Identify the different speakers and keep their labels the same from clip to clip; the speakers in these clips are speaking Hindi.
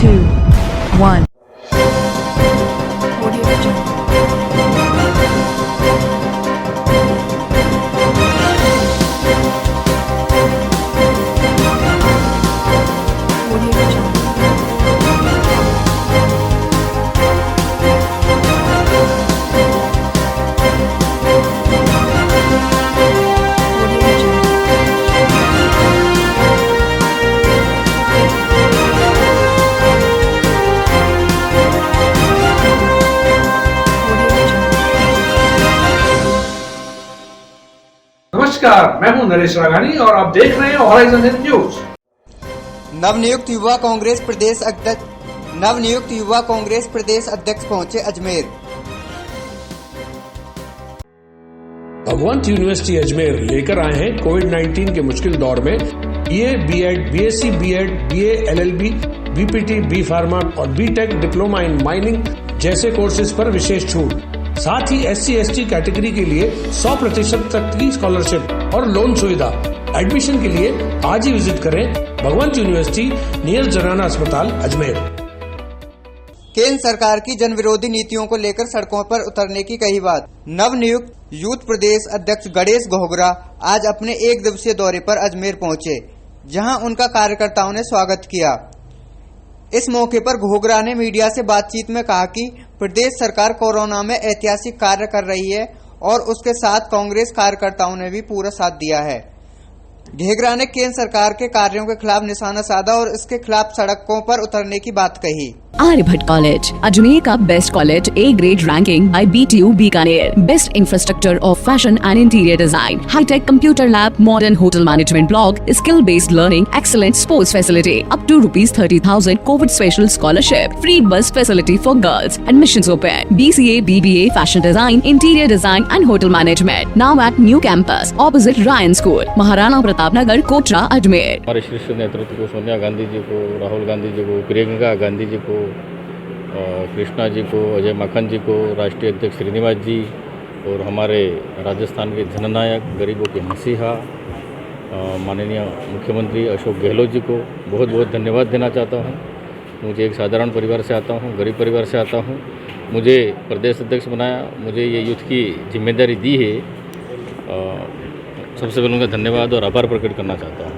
Speaker 1: 2, 1.
Speaker 2: नमस्कार, मैं हूं नरेश राघानी और आप देख रहे हैं हॉराइजन न्यूज।
Speaker 3: नवनियुक्त युवा कांग्रेस प्रदेश अध्यक्ष पहुंचे अजमेर।
Speaker 4: भगवंत यूनिवर्सिटी अजमेर लेकर आए हैं कोविड-19 के मुश्किल दौर में BA, BEd, BSc, BEd, BA, LLB, BPT, B pharma और बीटेक डिप्लोमा इन माइनिंग जैसे कोर्सेज पर विशेष छूट। साथ ही SC/ST कैटेगरी के लिए 100% तक की स्कॉलरशिप और लोन सुविधा। एडमिशन के लिए आज ही विजिट करें भगवंत यूनिवर्सिटी नियर जनाना अस्पताल अजमेर।
Speaker 3: केंद्र सरकार की जन विरोधी नीतियों को लेकर सड़कों पर उतरने की कही बात। नवनियुक्त यूथ प्रदेश अध्यक्ष गणेश घोगरा आज अपने एक दिवसीय दौरे पर अजमेर पहुंचे, जहां उनका कार्यकर्ताओं ने स्वागत किया। इस मौके पर घोगरा ने मीडिया से बातचीत में कहा कि प्रदेश सरकार कोरोना में ऐतिहासिक कार्य कर रही है और उसके साथ कांग्रेस कार्यकर्ताओं ने भी पूरा साथ दिया है। घोगरा ने केंद्र सरकार के कार्यों के खिलाफ निशाना साधा और इसके खिलाफ सड़कों पर उतरने की बात कही।
Speaker 5: आर्यभट्ट कॉलेज, अजमेर का best college, A grade ranking by BTU Bikaner, best infrastructure of fashion and interior design, hitech computer lab, modern hotel management block, skill based learning, excellent sports facility, up to ₹30,000 covid special scholarship, free bus facility for girls, admissions open, BCA, BBA, fashion design, interior design and hotel management, now at new campus opposite Ryan school, Maharana Pratap Nagar, Kotra, Ajmer.
Speaker 6: हमारे शीर्ष नेतृत्व को, सोनिया गांधी जी को, राहुल गांधी जी को, प्रियंका गांधी जी को, कृष्णा जी को, अजय माखन जी को, राष्ट्रीय अध्यक्ष श्रीनिवास जी और हमारे राजस्थान के जननायक, गरीबों के मसीहा माननीय मुख्यमंत्री अशोक गहलोत जी को बहुत बहुत धन्यवाद देना चाहता हूं। मुझे एक साधारण परिवार से आता हूं, गरीब परिवार से आता हूं। मुझे प्रदेश अध्यक्ष बनाया, मुझे ये यूथ की जिम्मेदारी दी है। सबसे पहले उनका धन्यवाद और आभार प्रकट करना चाहता हूँ।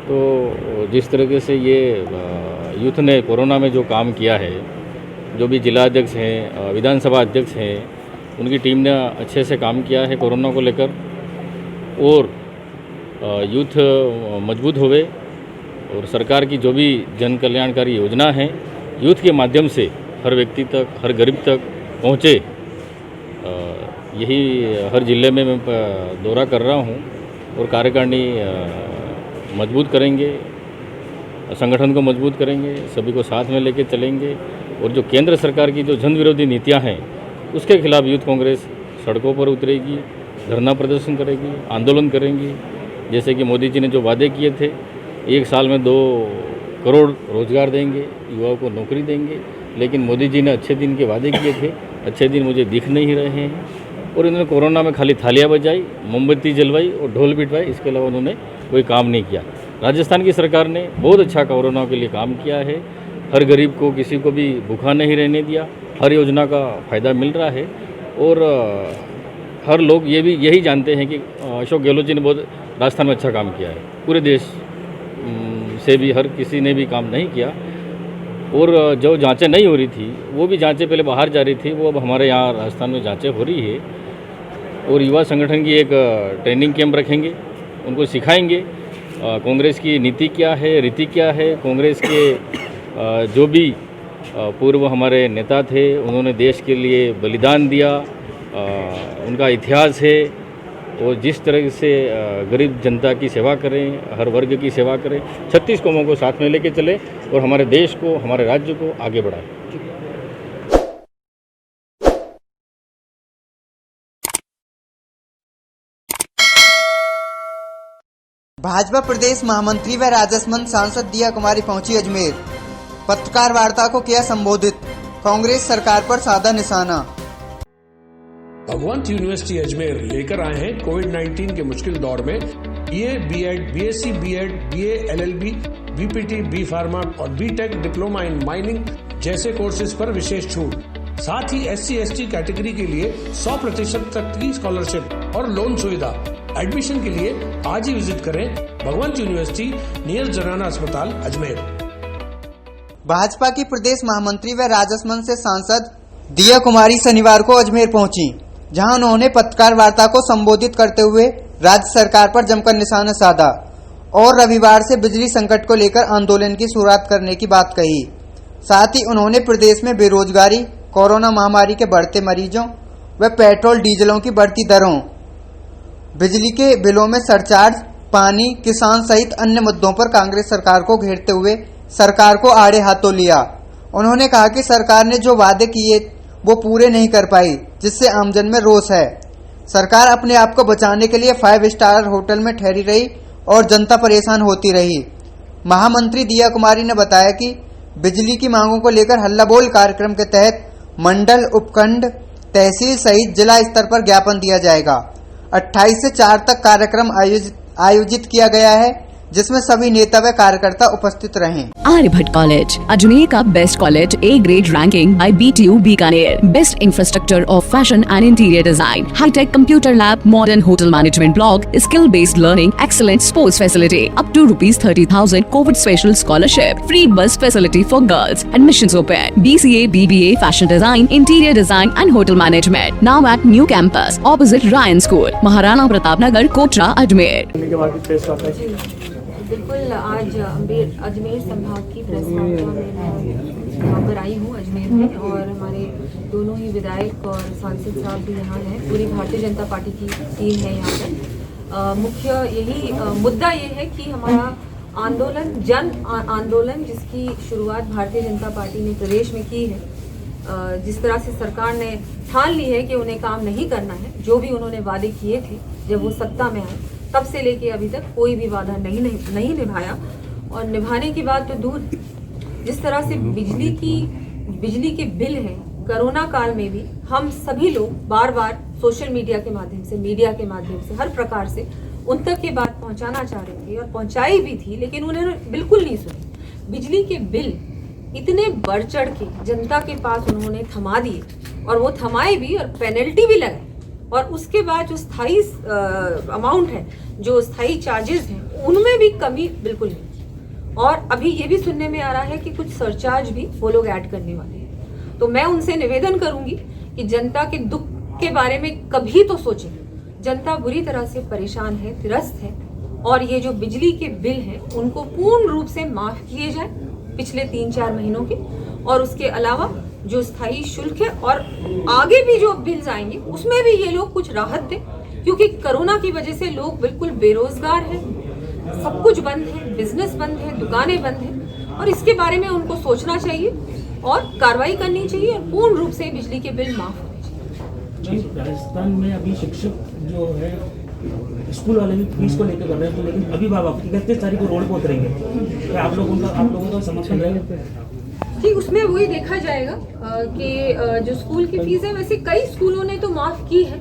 Speaker 6: तो जिस तरीके से ये यूथ ने कोरोना में जो काम किया है, जो भी जिला अध्यक्ष हैं, विधानसभा अध्यक्ष हैं, उनकी टीम ने अच्छे से काम किया है कोरोना को लेकर और यूथ मजबूत हुए और सरकार की जो भी जन कल्याणकारी योजना है यूथ के माध्यम से हर व्यक्ति तक, हर गरीब तक पहुँचे। यही हर जिले में मैं दौरा कर रहा हूँ और कार्यकारिणी मजबूत करेंगे, संगठन को मजबूत करेंगे, सभी को साथ में लेके चलेंगे और जो केंद्र सरकार की जो जन विरोधी नीतियां हैं उसके खिलाफ यूथ कांग्रेस सड़कों पर उतरेगी, धरना प्रदर्शन करेगी, आंदोलन करेंगी। जैसे कि मोदी जी ने जो वादे किए थे, 1 साल में 2 करोड़ रोजगार देंगे, युवाओं को नौकरी देंगे, लेकिन मोदी जी ने अच्छे दिन के वादे किए थे, अच्छे दिन मुझे दिख नहीं रहे हैं और इन्होंने कोरोना में खाली थालियां बजाई, मोमबत्ती जलवाई और ढोल पिटवाई, इसके अलावा उन्होंने कोई काम नहीं किया। राजस्थान की सरकार ने बहुत अच्छा कोरोना के लिए काम किया है, हर गरीब को, किसी को भी भूखा नहीं रहने दिया, हर योजना का फ़ायदा मिल रहा है और हर लोग ये भी यही जानते हैं कि अशोक गहलोत जी ने बहुत राजस्थान में अच्छा काम किया है। पूरे देश से भी हर किसी ने भी काम नहीं किया और जो जांचें नहीं हो रही थी वो भी जांचें पहले बाहर जा रही थी, वो अब हमारे यहाँ राजस्थान में जांचें हो रही है और युवा संगठन की एक ट्रेनिंग कैंप रखेंगे, उनको सिखाएंगे कांग्रेस की नीति क्या है, रीति क्या है। कांग्रेस के जो भी पूर्व हमारे नेता थे, उन्होंने देश के लिए बलिदान दिया, उनका इतिहास है और जिस तरह से गरीब जनता की सेवा करें, हर वर्ग की सेवा करें, 36 कौमों को साथ में लेके चले और हमारे देश को, हमारे राज्य को आगे बढ़ाएं।
Speaker 3: भाजपा प्रदेश महामंत्री व राजसमंद सांसद दिया कुमारी पहुंची अजमेर। पत्रकार वार्ता को किया संबोधित, कांग्रेस सरकार पर साधा निशाना।
Speaker 4: भगवंत यूनिवर्सिटी अजमेर लेकर आए हैं कोविड-19 के मुश्किल दौर में BA, BEd, BSc, BEd, BA, LLB, BPT, B pharma और बीटेक डिप्लोमा इन माइनिंग जैसे कोर्सेज पर विशेष छूट। साथ ही SC/ST कैटेगरी के लिए 100% तक की स्कॉलरशिप और लोन सुविधा। एडमिशन के लिए आज ही विजिट करें भगवंत यूनिवर्सिटी नियर जनाना अस्पताल अजमेर।
Speaker 3: भाजपा की प्रदेश महामंत्री व राजसमंद से सांसद दिया कुमारी शनिवार को अजमेर पहुंची, जहां उन्होंने पत्रकार वार्ता को संबोधित करते हुए राज्य सरकार पर जमकर निशाना साधा और रविवार से बिजली संकट को लेकर आंदोलन की शुरुआत करने की बात कही। साथ ही उन्होंने प्रदेश में बेरोजगारी, कोरोना महामारी के बढ़ते मरीजों व पेट्रोल डीजलों की बढ़ती दरों, बिजली के बिलों में सरचार्ज, पानी, किसान सहित अन्य मुद्दों पर कांग्रेस सरकार को घेरते हुए सरकार को आड़े हाथों लिया। उन्होंने कहा कि सरकार ने जो वादे किए वो पूरे नहीं कर पाई, जिससे आमजन में रोष है। सरकार अपने आप को बचाने के लिए 5 स्टार होटल में ठहरी रही और जनता परेशान होती रही। महामंत्री दिया कुमारी ने बताया कि बिजली की मांगों को लेकर हल्ला बोल कार्यक्रम के तहत मंडल, उपखंड, तहसील सहित जिला स्तर पर ज्ञापन दिया जाएगा। 28 से 4 तक कार्यक्रम आयोजित किया गया है, जिसमें सभी नेता व कार्यकर्ता उपस्थित रहे।
Speaker 5: आर्यभट्ट कॉलेज, अजमेर का best college, A grade ranking by BTU Bikaner, best infrastructure of fashion and interior design, hitech computer lab, modern hotel management block, skill based learning, excellent sports facility, up to ₹30,000 covid special scholarship, free bus facility for girls, admissions open, BCA, BBA, fashion design, interior design and hotel management, now at new campus opposite Ryan school, Maharana Pratap Nagar, Kotra, Ajmer.
Speaker 1: बिल्कुल, आज अजमेर संभाग की प्रेस वार्ता में मैं यहाँ पर आई हूँ अजमेर में, और हमारे दोनों ही विधायक और सांसद साहब भी यहाँ हैं। पूरी भारतीय जनता पार्टी की टीम है यहाँ पर। मुख्य यही मुद्दा ये है कि हमारा आंदोलन, जन आंदोलन, जिसकी शुरुआत भारतीय जनता पार्टी ने प्रदेश में की है, जिस तरह से सरकार ने ठान ली है कि उन्हें काम नहीं करना है, जो भी उन्होंने वादे किए थे जब वो सत्ता में आए, तब से लेके अभी तक कोई भी वादा नहीं निभाया। और निभाने की बात तो दूर, जिस तरह से बिजली के बिल हैं, कोरोना काल में भी हम सभी लोग बार बार सोशल मीडिया के माध्यम से, मीडिया के माध्यम से, हर प्रकार से उन तक ये बात पहुंचाना चाह रहे थे और पहुंचाई भी थी, लेकिन उन्होंने बिल्कुल नहीं सुनी। बिजली के बिल इतने बढ़ चढ़ के जनता के पास उन्होंने थमा दिए, और वो थमाए भी और पेनल्टी भी लगाई, और उसके बाद जो स्थायी अमाउंट है, जो स्थायी चार्जेस हैं, उनमें भी कमी बिल्कुल नहीं। और अभी ये भी सुनने में आ रहा है कि कुछ सरचार्ज भी वो लोग ऐड करने वाले हैं। तो मैं उनसे निवेदन करूंगी कि जनता के दुख के बारे में कभी तो सोचें। जनता बुरी तरह से परेशान है, त्रस्त है, और ये जो बिजली के बिल हैं उनको पूर्ण रूप से माफ किए जाए पिछले 3-4 महीनों के, और उसके अलावा जो स्थायी शुल्क है और आगे भी जो बिल्स आएंगे उसमें भी ये लोग कुछ राहत दें, क्योंकि कोरोना की वजह से लोग बिल्कुल बेरोजगार हैं, सब कुछ बंद है, बिजनेस बंद है, दुकानें बंद हैं, और इसके बारे में उनको सोचना चाहिए और कार्रवाई करनी चाहिए, और पूर्ण रूप से बिजली के बिल माफ होने चाहिए।
Speaker 7: राजस्थान में अभी शिक्षक जो है स्कूल वाले भी फीस को लेकर कर रहे हैं, तो लेकिन अभिभावक 31 तारीख को रोड पर उतरेंगे, तो आप लोगों का समर्थन रहेगा?
Speaker 1: ठीक, उसमें वही देखा जाएगा कि जो स्कूल की फीस है, वैसे कई स्कूलों ने तो माफ की है,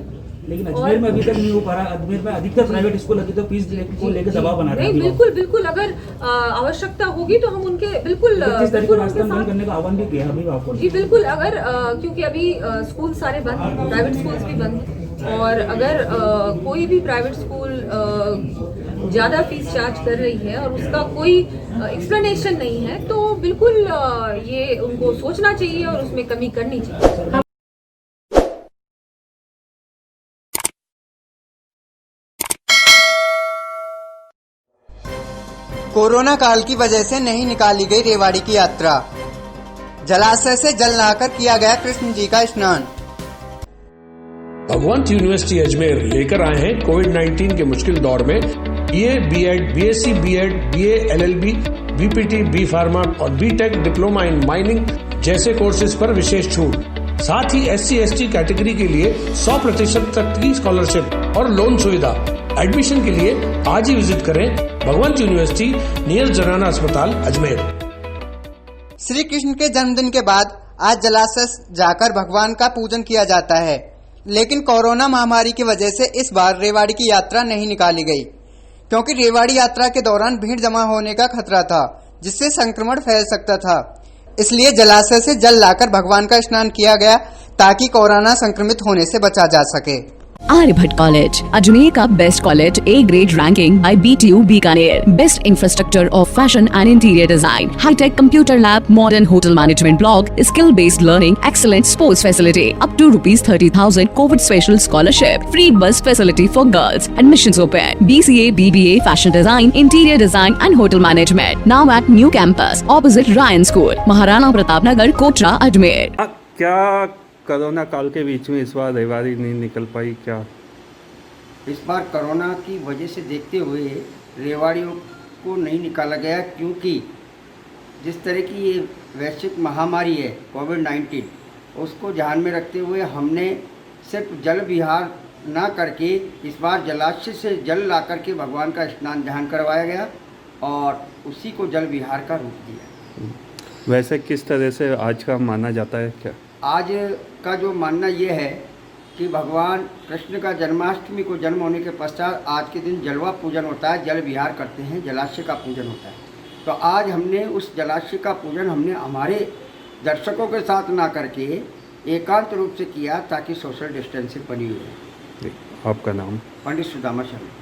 Speaker 7: लेकिन अजमेर में अभी तक नहीं हो पा रहा। अजमेर में अधिकतर प्राइवेट स्कूल अभी तो फीस को लेकर दबाव बना रहे हैं।
Speaker 1: बिल्कुल, अगर आवश्यकता होगी तो हम उनके बिल्कुल
Speaker 7: रास्ता बंद करने का आह्वान भी किया अभिभावकों ने।
Speaker 1: जी बिल्कुल, अगर क्योंकि अभी स्कूल सारे बंद हैं, प्राइवेट स्कूल्स भी बंद हैं, और अगर कोई भी प्राइवेट स्कूल ज़्यादा फीस चार्ज कर रही है और उसका कोई एक्सप्लेनेशन नहीं है, तो बिल्कुल ये उनको सोचना चाहिए और उसमें कमी करनी चाहिए।
Speaker 3: कोरोना काल की वजह से नहीं निकाली गई रेवाड़ी की यात्रा। जलाशय से जल नहाकर किया गया कृष्ण जी का स्नान।
Speaker 4: भगवंत यूनिवर्सिटी अजमेर लेकर आए हैं कोविड-19 के मुश्किल दौर में BA, B.Ed, BSc, B.Ed, BA, LLB, BPT, B pharma और बीटेक डिप्लोमा इन माइनिंग जैसे कोर्सेज पर विशेष छूट। साथ ही SC/ST कैटेगरी के लिए 100% तक की स्कॉलरशिप और लोन सुविधा। एडमिशन के लिए आज ही विजिट करें भगवंत यूनिवर्सिटी नियर जनाना अस्पताल अजमेर।
Speaker 3: श्री कृष्ण के जन्मदिन के बाद आज जलाशय जाकर भगवान का पूजन किया जाता है, लेकिन कोरोना महामारी की वजह से इस बार रेवाड़ी की यात्रा नहीं निकाली गई, क्योंकि रेवाड़ी यात्रा के दौरान भीड़ जमा होने का खतरा था, जिससे संक्रमण फैल सकता था। इसलिए जलाशय से जल लाकर भगवान का स्नान किया गया ताकि कोरोना संक्रमित होने से बचा जा सके।
Speaker 5: आर्यभट्ट कॉलेज, अजमेर का best college, A grade ranking by BTU Bikaner, best infrastructure of fashion and interior design, hitech computer lab, modern hotel management block, skill based learning, excellent sports facility, up to ₹30,000 covid special scholarship, free bus facility for girls, admissions open, BCA, BBA, fashion design, interior design and hotel management, now at new campus opposite Ryan school, Maharana Pratap Nagar, Kotra, Ajmer.
Speaker 8: क्या कोरोना काल के बीच में इस बार रेवाड़ी नहीं निकल पाई क्या?
Speaker 9: इस बार कोरोना की वजह से देखते हुए रेवाड़ियों को नहीं निकाला गया, क्योंकि जिस तरह की ये वैश्विक महामारी है कोविड-19, उसको ध्यान में रखते हुए हमने सिर्फ जल विहार ना करके इस बार जलाशय से जल ला करके भगवान का स्नान ध्यान करवाया गया और उसी को जल विहार का रूप दिया।
Speaker 8: वैसे किस तरह से आज का माना जाता है क्या?
Speaker 9: आज का जो मानना ये है कि भगवान कृष्ण का जन्माष्टमी को जन्म होने के पश्चात आज के दिन जलवा पूजन होता है, जल विहार करते हैं, जलाशय का पूजन होता है। तो आज हमने उस जलाशय का पूजन हमने हमारे दर्शकों के साथ ना करके एकांत रूप से किया ताकि सोशल डिस्टेंसिंग बनी हुई है।
Speaker 8: आपका नाम?
Speaker 9: पंडित सुदामा शर्मा।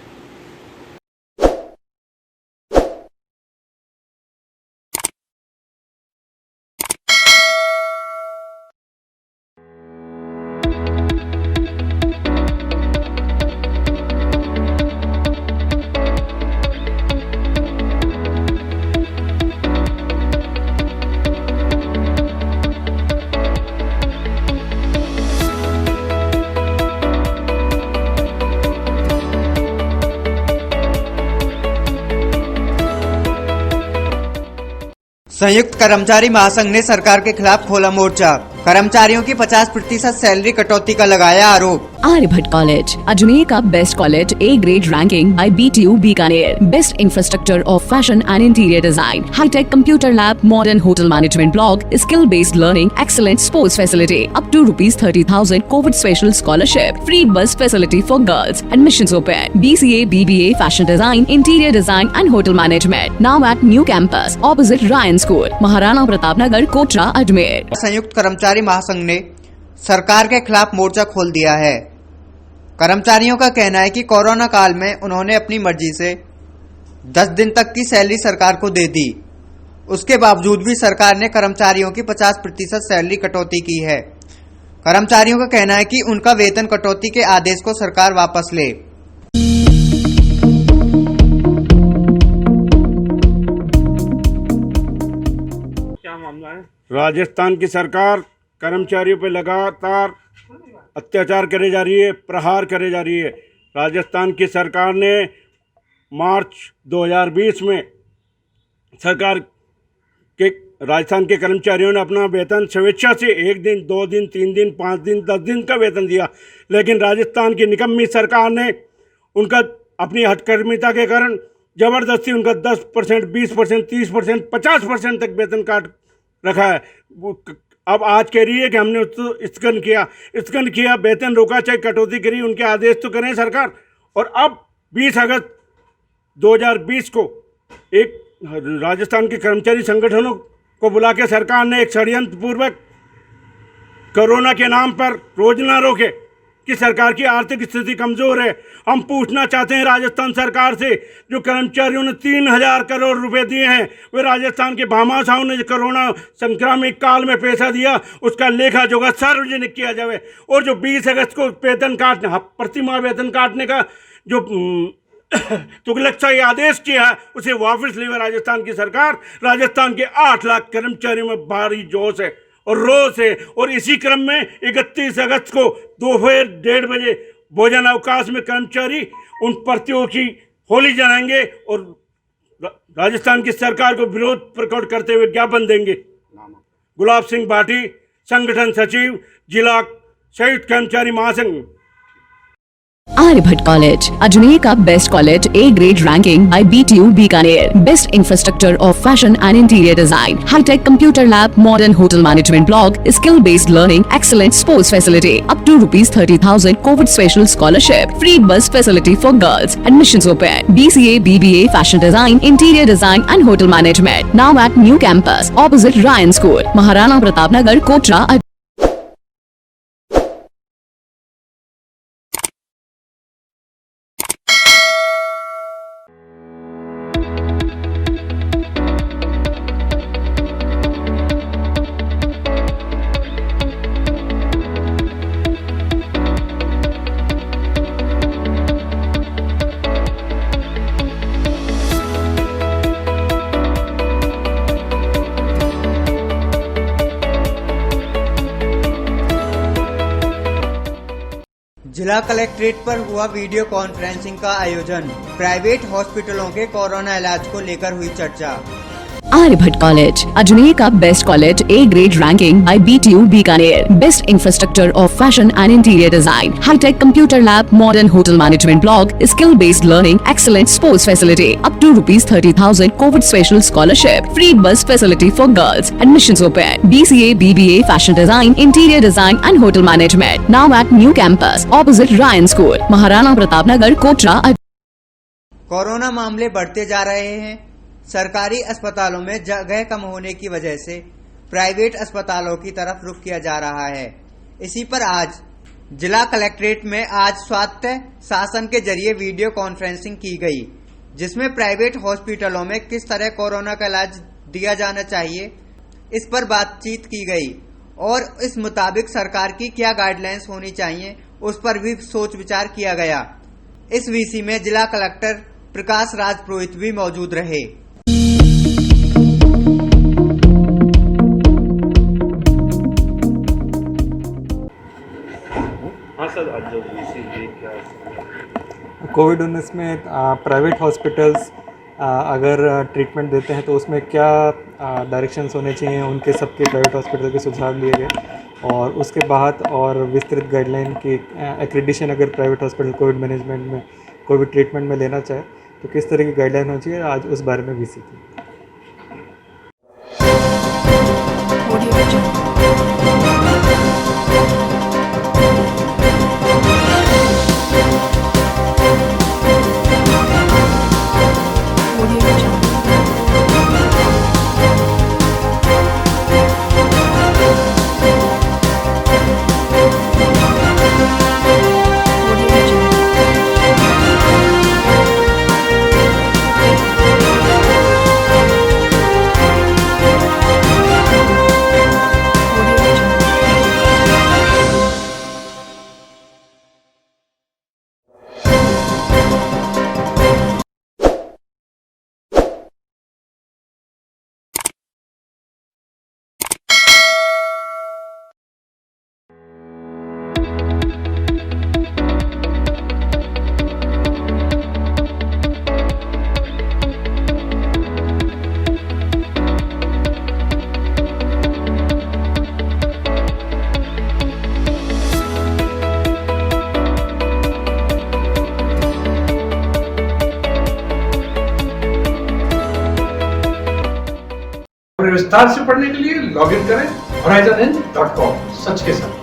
Speaker 3: संयुक्त कर्मचारी महासंघ ने सरकार के खिलाफ खोला मोर्चा। कर्मचारियों की 50% सैलरी कटौती का लगाया आरोप।
Speaker 5: आर्यभट्ट कॉलेज, अजमेर का best college, A grade ranking by BTU Bikaner, best infrastructure of fashion and interior design, hitech computer lab, modern hotel management block, skill based learning, excellent sports facility, up to ₹30,000 covid special scholarship, free bus facility for girls, admissions open, BCA, BBA, fashion design, interior design and hotel management, now at new campus opposite Ryan school, Maharana Pratap Nagar, Kotra, Ajmer.
Speaker 3: संयुक्त कर्मचारी महासंघ ने सरकार के खिलाफ मोर्चा खोल दिया है। कर्मचारियों का कहना है कि कोरोना काल में उन्होंने अपनी मर्जी से 10 दिन तक की सैलरी सरकार को दे दी। उसके बावजूद भी सरकार ने कर्मचारियों की 50% सैलरी कटौती की है। कर्मचारियों का कहना है कि उनका वेतन कटौती के आदेश को सरकार वापस ले।
Speaker 8: क्या मामला है?
Speaker 10: राजस्थान की सरकार कर्मचारियों पर लगातार अत्याचार करे जा रही है, प्रहार करे जा रही है। राजस्थान की सरकार ने मार्च 2020 में राजस्थान के कर्मचारियों ने अपना वेतन स्वेच्छा से 1 दिन, 2 दिन, 3 दिन, 5 दिन, 10 दिन का वेतन दिया, लेकिन राजस्थान की निकम्मी सरकार ने उनका अपनी हठकर्मिता के कारण ज़बरदस्ती उनका 10%, 20%, 30%, 50% तक वेतन काट रखा है। अब आज कह रही है कि हमने उसको स्थगन किया, वेतन रोका, चाहे कटौती करी, उनके आदेश तो करें सरकार। और अब 20 अगस्त 2020 को एक राजस्थान के कर्मचारी संगठनों को बुला के सरकार ने एक षड्यंत्र पूर्वक कोरोना के नाम पर रोजना रोके कि सरकार की आर्थिक स्थिति कमज़ोर है। हम पूछना चाहते हैं राजस्थान सरकार से, जो कर्मचारियों ने 3,000 करोड़ रुपए दिए हैं, वे राजस्थान के भामाशाहों ने जो कोरोना संक्रामित काल में पैसा दिया, उसका लेखा जोखा सार्वजनिक किया जाए। और जो 20 अगस्त को वेतन काटने, प्रतिमाह वेतन काटने का जो तुगलकशाही आदेश किया है, उसे वापस ले राजस्थान की सरकार। राजस्थान के 8 लाख कर्मचारियों में भारी जोश है और रोष है। और इसी क्रम में 31 अगस्त को दोपहर 1:30 बजे भोजन अवकाश में कर्मचारी उन प्रतियों की होली जलाएंगे और राजस्थान की सरकार को विरोध प्रकट करते हुए ज्ञापन देंगे। गुलाब सिंह भाटी, संगठन सचिव, जिला संयुक्त कर्मचारी महासंघ।
Speaker 5: आर्यभट्ट कॉलेज, अजमेर का best college, A grade ranking by BTU Bikaner, best infrastructure of fashion and interior design, hitech computer lab, modern hotel management block, skill based learning, excellent sports facility, up to ₹30,000 covid special scholarship, free bus facility for girls, admissions open, BCA, BBA, fashion design, interior design and hotel management, now at new campus opposite Ryan school, Maharana Pratap Nagar, Kotra.
Speaker 3: जिला कलेक्ट्रेट पर हुआ वीडियो कॉन्फ्रेंसिंग का आयोजन। प्राइवेट हॉस्पिटलों के कोरोना इलाज को लेकर हुई चर्चा।
Speaker 5: आर्यभट्ट कॉलेज, अजमेर का best college, A grade ranking by BTU Bikaner, best infrastructure of fashion and interior design, hitech computer lab, modern hotel management block, skill based learning, excellent sports facility, up to ₹30,000 covid special scholarship, free bus facility for girls, admissions open, BCA, BBA, fashion design, interior design and hotel management, now at new campus opposite Ryan school, Maharana Pratap Nagar, Kotra.
Speaker 3: Corona मामले बढ़ते जा रहे हैं। सरकारी अस्पतालों में जगह कम होने की वजह से प्राइवेट अस्पतालों की तरफ रुख किया जा रहा है। इसी पर आज जिला कलेक्ट्रेट में आज स्वास्थ्य शासन के जरिए वीडियो कॉन्फ्रेंसिंग की गई, जिसमें प्राइवेट हॉस्पिटलों में किस तरह कोरोना का इलाज दिया जाना चाहिए, इस पर बातचीत की गई और इस मुताबिक सरकार की क्या गाइडलाइंस होनी चाहिए, उस पर भी सोच विचार किया गया। इस वीसी में जिला कलेक्टर प्रकाश राज पुरोहित भी मौजूद रहे।
Speaker 11: कोविड-19 में प्राइवेट हॉस्पिटल्स अगर ट्रीटमेंट देते हैं तो उसमें क्या डायरेक्शंस होने चाहिए, उनके सबके प्राइवेट हॉस्पिटल के सुझाव लिए गए और उसके बाद और विस्तृत गाइडलाइन की एक्रेडिशन अगर प्राइवेट हॉस्पिटल कोविड मैनेजमेंट में कोविड ट्रीटमेंट में लेना चाहे तो किस तरह की गाइडलाइन होनी चाहिए, आज उस बारे में वीसी की।
Speaker 2: विस्तार से पढ़ने के लिए लॉग इन करें horizonn.com। सच के साथ।